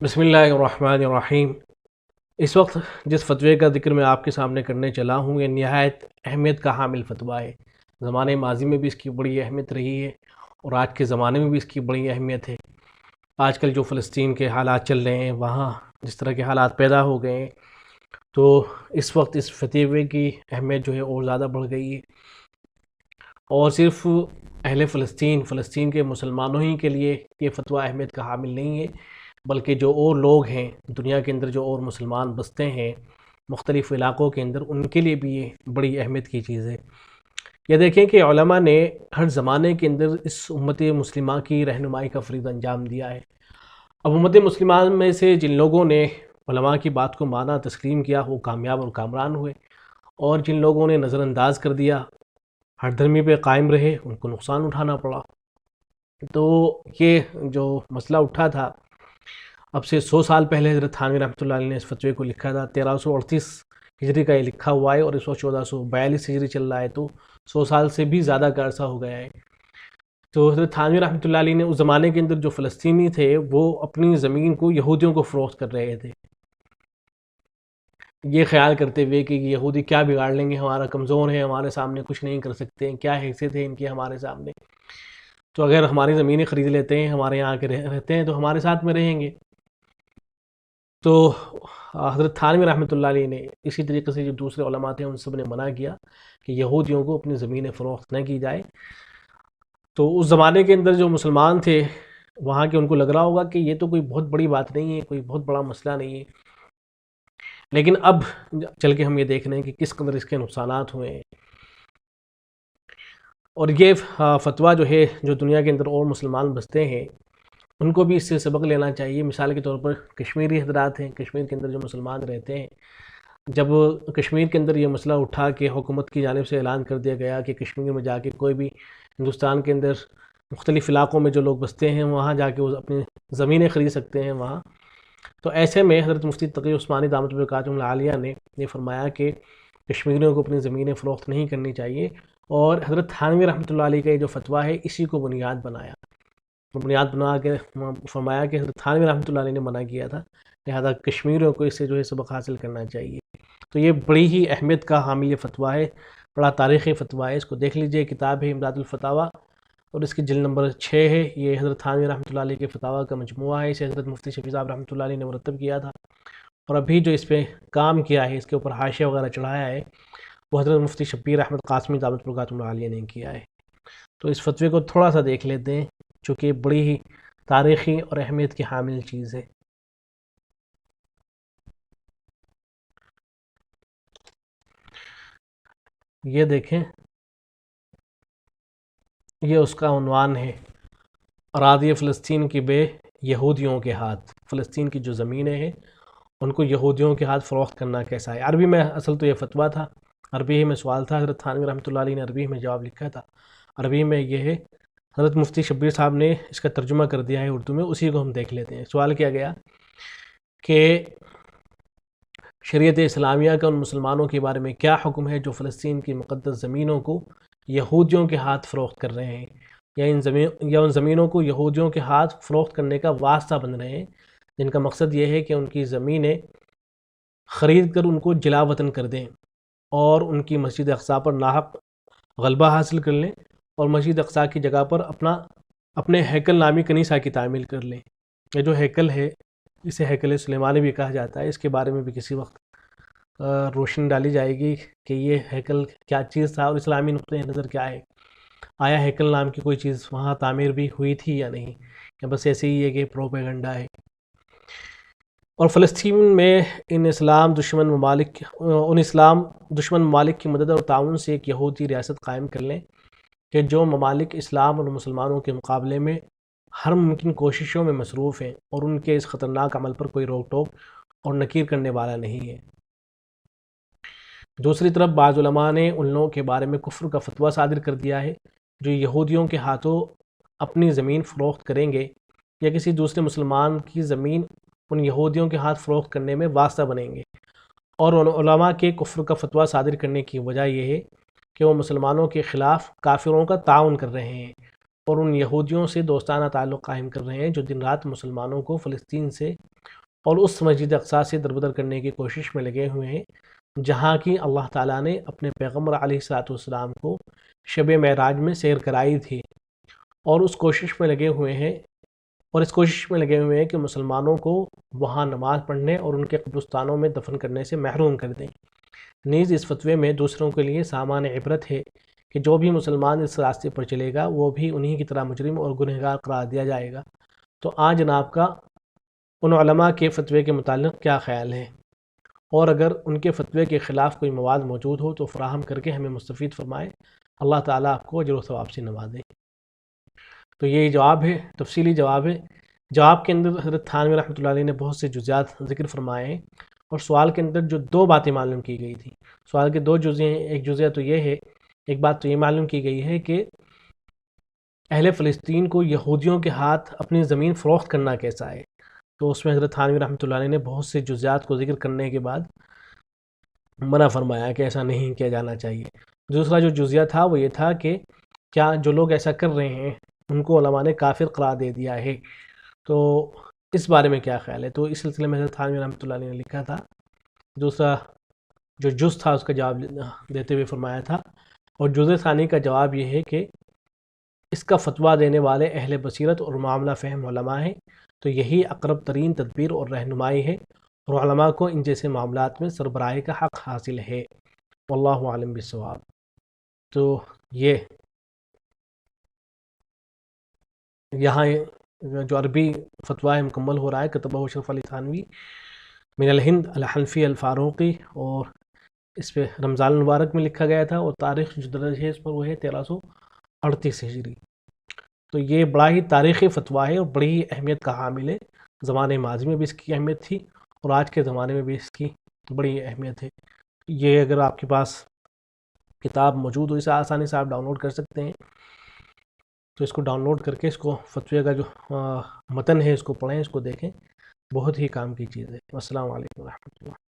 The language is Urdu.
بسم اللہ الرحمن الرحیم۔ اس وقت جس فتوے کا ذکر میں آپ کے سامنے کرنے چلا ہوں یہ نہایت اہمیت کا حامل فتویٰ ہے۔ زمانے ماضی میں بھی اس کی بڑی اہمیت رہی ہے اور آج کے زمانے میں بھی اس کی بڑی اہمیت ہے۔ آج کل جو فلسطین کے حالات چل رہے ہیں، وہاں جس طرح کے حالات پیدا ہو گئے ہیں، تو اس وقت اس فتوے کی اہمیت جو ہے اور زیادہ بڑھ گئی ہے، اور صرف اہل فلسطین کے مسلمانوں ہی کے لیے یہ فتویٰ اہمیت کا حامل نہیں ہے، بلکہ جو اور لوگ ہیں دنیا کے اندر، جو اور مسلمان بستے ہیں مختلف علاقوں کے اندر، ان کے لیے بھی یہ بڑی اہمیت کی چیز ہے۔ یہ دیکھیں کہ علماء نے ہر زمانے کے اندر اس امت مسلمہ کی رہنمائی کا فریضہ انجام دیا ہے۔ اب امت مسلمہ میں سے جن لوگوں نے علماء کی بات کو مانا، تسلیم کیا، وہ کامیاب اور کامران ہوئے، اور جن لوگوں نے نظر انداز کر دیا، ہر دھرمی پہ قائم رہے، ان کو نقصان اٹھانا پڑا۔ تو یہ جو مسئلہ اٹھا تھا، اب سے 100 سال پہلے حضرت تھانوی رحمۃ اللہ علیہ نے اس فتوے کو لکھا تھا۔ 1338 ہجری کا یہ لکھا ہوا ہے، اور اس وقت 1442 ہجری چل رہا ہے، تو 100 سال سے بھی زیادہ کا عرصہ ہو گیا ہے۔ تو حضرت تھانوی رحمۃ اللہ علیہ نے اس زمانے کے اندر جو فلسطینی تھے، وہ اپنی زمین کو یہودیوں کو فروخت کر رہے تھے، یہ خیال کرتے ہوئے کہ یہودی کیا بگاڑ لیں گے، ہمارا کمزور ہے، ہمارے سامنے کچھ نہیں کر سکتے ہیں، کیا حیثیت ہے ان کی ہمارے سامنے، تو اگر ہماری زمینیں خرید لیتے ہیں، ہمارے یہاں کے رہتے ہیں، تو ہمارے ساتھ میں رہیں گے۔ تو حضرت تھانوی رحمۃ اللہ علیہ نے اسی طریقے سے جو دوسرے علماء تھے ان سب نے منع کیا کہ یہودیوں کو اپنی زمینیں فروخت نہ کی جائے۔ تو اس زمانے کے اندر جو مسلمان تھے وہاں کے، ان کو لگ رہا ہوگا کہ یہ تو کوئی بہت بڑی بات نہیں ہے، کوئی بہت بڑا مسئلہ نہیں ہے، لیکن اب چل کے ہم یہ دیکھ رہے ہیں کہ کس قدر اس کے نقصانات ہوئے ہیں۔ اور یہ فتویٰ جو ہے، جو دنیا کے اندر اور مسلمان بستے ہیں ان کو بھی اس سے سبق لینا چاہیے۔ مثال کے طور پر کشمیری حضرات ہیں، کشمیر کے اندر جو مسلمان رہتے ہیں، جب کشمیر کے اندر یہ مسئلہ اٹھا کہ حکومت کی جانب سے اعلان کر دیا گیا کہ کشمیر میں جا کے کوئی بھی ہندوستان کے اندر مختلف علاقوں میں جو لوگ بستے ہیں وہاں جا کے وہ اپنی زمینیں خرید سکتے ہیں وہاں، تو ایسے میں حضرت مفتی تقی عثمانی دامت برکاتہم العالیہ نے یہ فرمایا کہ کشمیریوں کو اپنی زمینیں فروخت نہیں کرنی چاہیے، اور حضرت تھانوی رحمۃ اللہ علیہ کا یہ جو فتویٰ ہے اسی کو بنیاد بنا کے فرمایا کہ حضرت تھانوی رحمۃ اللہ علیہ نے منع کیا تھا، لہذا کشمیریوں کو اس سے جو ہے سبق حاصل کرنا چاہیے۔ تو یہ بڑی ہی اہمیت کا حامل فتویٰ ہے، بڑا تاریخی فتویٰ ہے، اس کو دیکھ لیجئے، کتاب ہے امداد الفتاویٰ اور اس کی جلد نمبر 6 ہے۔ یہ حضرت تھانوی رحمۃ اللہ علیہ کے فتاویٰ کا مجموعہ ہے، اسے حضرت مفتی شفیع صاحب رحمۃ اللہ علیہ نے مرتب کیا تھا، اور ابھی جو اس پہ کام کیا ہے، اس کے اوپر حاشیہ وغیرہ چڑھایا ہے، وہ حضرت مفتی شبیر احمد قاسمی دامت برکاتہم العالیہ نے کیا ہے۔ تو اس فتوے کو تھوڑا سا دیکھ لیتے ہیں، چونکہ بڑی ہی تاریخی اور اہمیت کی حامل چیز ہے۔ یہ دیکھیں، یہ اس کا عنوان ہے، اراضی فلسطین کی بے یہودیوں کے ہاتھ۔ فلسطین کی جو زمینیں ہیں ان کو یہودیوں کے ہاتھ فروخت کرنا کیسا ہے۔ عربی میں اصل تو یہ فتویٰ تھا، عربی ہی میں سوال تھا، حضرت تھانوی رحمۃ اللہ علیہ نے عربی میں جواب لکھا تھا، عربی میں یہ ہے، حضرت مفتی شبیر صاحب نے اس کا ترجمہ کر دیا ہے اردو میں، اسی کو ہم دیکھ لیتے ہیں۔ سوال کیا گیا کہ شریعت اسلامیہ کا ان مسلمانوں کے بارے میں کیا حکم ہے جو فلسطین کی مقدس زمینوں کو یہودیوں کے ہاتھ فروخت کر رہے ہیں، یا ان زمینوں کو یہودیوں کے ہاتھ فروخت کرنے کا واسطہ بن رہے ہیں، جن کا مقصد یہ ہے کہ ان کی زمینیں خرید کر ان کو جلا وطن کر دیں اور ان کی مسجد اقصیٰ پر ناحق غلبہ حاصل کر لیں، اور مسجد اقصیٰ کی جگہ پر اپنے ہیکل نامی کنیسہ کی تعمیل کر لیں۔ یہ جو ہیکل ہے اسے ہیکل سلیمانی بھی کہا جاتا ہے، اس کے بارے میں بھی کسی وقت روشنی ڈالی جائے گی کہ یہ ہیکل کیا چیز تھا اور اسلامی نقطۂ نظر کیا ہے، آیا ہیکل نام کی کوئی چیز وہاں تعمیر بھی ہوئی تھی یا نہیں، یا بس ایسے ہی ہے کہ پروپیگنڈا ہے۔ اور فلسطین میں ان اسلام دشمن ممالک کی مدد اور تعاون سے ایک یہودی ریاست قائم کر لیں کہ جو ممالک اسلام اور مسلمانوں کے مقابلے میں ہر ممکن کوششوں میں مصروف ہیں، اور ان کے اس خطرناک عمل پر کوئی روک ٹوک اور نکیر کرنے والا نہیں ہے۔ دوسری طرف بعض علماء نے ان لوگوں کے بارے میں کفر کا فتویٰ صادر کر دیا ہے جو یہودیوں کے ہاتھوں اپنی زمین فروخت کریں گے، یا کسی دوسرے مسلمان کی زمین ان یہودیوں کے ہاتھ فروخت کرنے میں واسطہ بنیں گے، اور ان علماء کے کفر کا فتویٰ صادر کرنے کی وجہ یہ ہے کہ وہ مسلمانوں کے خلاف کافروں کا تعاون کر رہے ہیں، اور ان یہودیوں سے دوستانہ تعلق قائم کر رہے ہیں جو دن رات مسلمانوں کو فلسطین سے اور اس مسجد اقصی سے دربدر کرنے کی کوشش میں لگے ہوئے ہیں جہاں کی اللہ تعالیٰ نے اپنے پیغمبر علیہ الصلوۃ والسلام کو شب معراج میں سیر کرائی تھی، اور اس کوشش میں لگے ہوئے ہیں کہ مسلمانوں کو وہاں نماز پڑھنے اور ان کے قبرستانوں میں دفن کرنے سے محروم کر دیں۔ نیز اس فتوے میں دوسروں کے لیے سامان عبرت ہے کہ جو بھی مسلمان اس راستے پر چلے گا وہ بھی انہی کی طرح مجرم اور گنہگار قرار دیا جائے گا۔ تو آج جناب کا ان علماء کے فتوے کے متعلق کیا خیال ہے، اور اگر ان کے فتوے کے خلاف کوئی مواد موجود ہو تو فراہم کر کے ہمیں مستفید فرمائے۔ اللہ تعالیٰ آپ کو اجر و ثواب سے نوازے۔ تو یہ جواب ہے، تفصیلی جواب ہے۔ جواب کے اندر حضرت تھانوی رحمۃ اللہ علیہ نے بہت سے جزیات ذکر فرمائے ہیں، اور سوال کے اندر جو دو باتیں معلوم کی گئی تھی، سوال کے دو جزئے ہیں۔ ایک جزیہ تو یہ ہے، ایک بات تو یہ معلوم کی گئی ہے کہ اہل فلسطین کو یہودیوں کے ہاتھ اپنی زمین فروخت کرنا کیسا ہے، تو اس میں حضرت تھانوی رحمۃ اللہ علیہ نے بہت سے جزیات کو ذکر کرنے کے بعد منع فرمایا کہ ایسا نہیں کیا جانا چاہیے۔ دوسرا جو جزیہ تھا وہ یہ تھا کہ کیا جو لوگ ایسا کر رہے ہیں ان کو علماء نے کافر قرار دے دیا ہے، تو اس بارے میں کیا خیال ہے؟ تو اس سلسلے میں حضرت تھانوی رحمۃ اللہ علیہ نے لکھا تھا، دوسرا جو جز تھا اس کا جواب دیتے ہوئے فرمایا تھا، اور جز ثانی کا جواب یہ ہے کہ اس کا فتویٰ دینے والے اہل بصیرت اور معاملہ فہم علماء ہیں، تو یہی اقرب ترین تدبیر اور رہنمائی ہے، اور علماء کو ان جیسے معاملات میں سربراہی کا حق حاصل ہے۔ واللہ عالم بالصواب۔ تو یہ یہاں جو عربی فتویٰ ہے مکمل ہو رہا ہے، کتبہ اشرف علی تھانوی من الہند الحنفی الفاروقی، اور اس پہ رمضان المبارک میں لکھا گیا تھا، اور تاریخ جو درج ہے اس پر وہ ہے 1338 ہجری۔ تو یہ بڑا ہی تاریخی فتویٰ ہے اور بڑی ہی اہمیت کا حامل ہے۔ زمانے ماضی میں بھی اس کی اہمیت تھی، اور آج کے زمانے میں بھی اس کی بڑی اہمیت ہے۔ یہ اگر آپ کے پاس کتاب موجود ہو، اسے آسانی سے آپ ڈاؤن لوڈ کر سکتے ہیں، تو اس کو ڈاؤن لوڈ کر کے اس کو فتوے کا جو متن ہے اس کو پڑھیں، اس کو دیکھیں، بہت ہی کام کی چیز ہے۔ السلام علیکم و رحمۃ اللہ۔